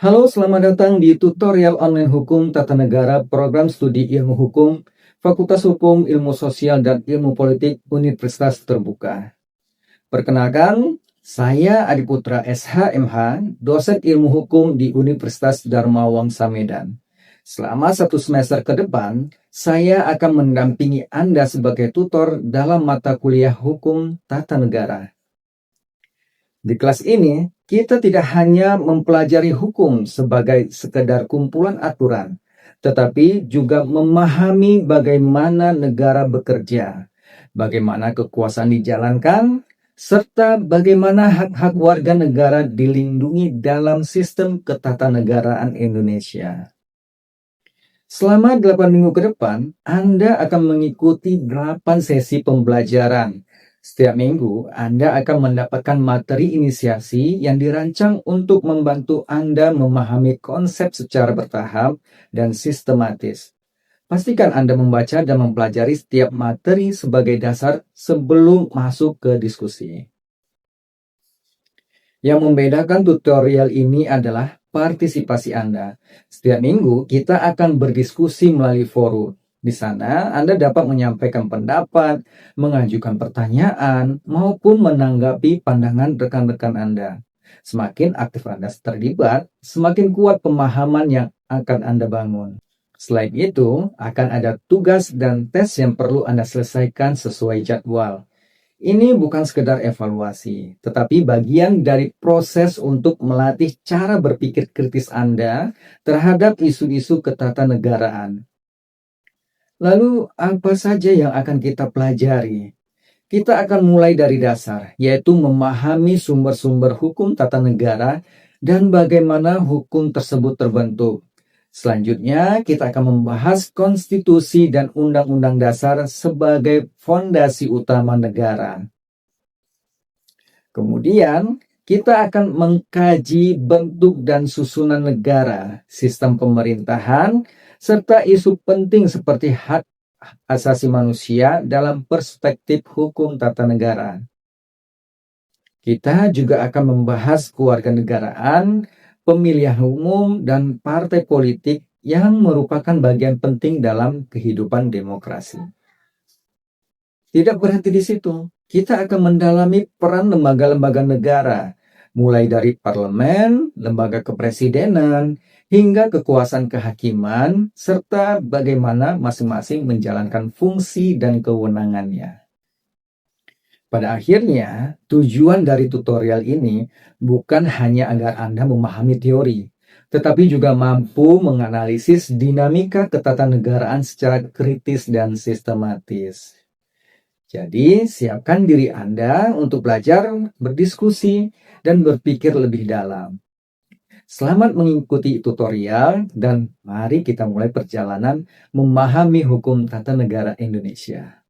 Halo, selamat datang di tutorial online hukum tata negara program studi ilmu hukum, Fakultas Hukum, Ilmu Sosial, dan Ilmu Politik Universitas Terbuka. Perkenalkan, saya Adi Putra SHMH, dosen ilmu hukum di Universitas Dharma Wangsa Medan. Selama 1 semester ke depan, saya akan mendampingi Anda sebagai tutor dalam mata kuliah hukum tata negara. Di kelas ini, kita tidak hanya mempelajari hukum sebagai sekedar kumpulan aturan, tetapi juga memahami bagaimana negara bekerja, bagaimana kekuasaan dijalankan, serta bagaimana hak-hak warga negara dilindungi dalam sistem ketatanegaraan Indonesia. Selama 8 minggu ke depan, Anda akan mengikuti 8 sesi pembelajaran. Setiap minggu, Anda akan mendapatkan materi inisiasi yang dirancang untuk membantu Anda memahami konsep secara bertahap dan sistematis. Pastikan Anda membaca dan mempelajari setiap materi sebagai dasar sebelum masuk ke diskusi. Yang membedakan tutorial ini adalah partisipasi Anda. Setiap minggu kita akan berdiskusi melalui forum. Di sana Anda dapat menyampaikan pendapat, mengajukan pertanyaan, maupun menanggapi pandangan rekan-rekan Anda. Semakin aktif Anda terlibat, semakin kuat pemahaman yang akan Anda bangun. Selain itu, akan ada tugas dan tes yang perlu Anda selesaikan sesuai jadwal. Ini bukan sekedar evaluasi, tetapi bagian dari proses untuk melatih cara berpikir kritis Anda terhadap isu-isu ketatanegaraan. Lalu, apa saja yang akan kita pelajari? Kita akan mulai dari dasar, yaitu memahami sumber-sumber hukum tata negara dan bagaimana hukum tersebut terbentuk. Selanjutnya, kita akan membahas konstitusi dan undang-undang dasar sebagai fondasi utama negara. Kemudian, kita akan mengkaji bentuk dan susunan negara, sistem pemerintahan, serta isu penting seperti hak asasi manusia dalam perspektif hukum tata negara. Kita juga akan membahas kewarganegaraan, pemilihan umum, dan partai politik yang merupakan bagian penting dalam kehidupan demokrasi. Tidak berhenti di situ, kita akan mendalami peran lembaga-lembaga negara, mulai dari parlemen, lembaga kepresidenan, hingga kekuasaan kehakiman, serta bagaimana masing-masing menjalankan fungsi dan kewenangannya. Pada akhirnya, tujuan dari tutorial ini bukan hanya agar Anda memahami teori, tetapi juga mampu menganalisis dinamika ketatanegaraan secara kritis dan sistematis. Jadi, siapkan diri Anda untuk belajar, berdiskusi, dan berpikir lebih dalam. Selamat mengikuti tutorial, dan mari kita mulai perjalanan memahami hukum tata negara Indonesia.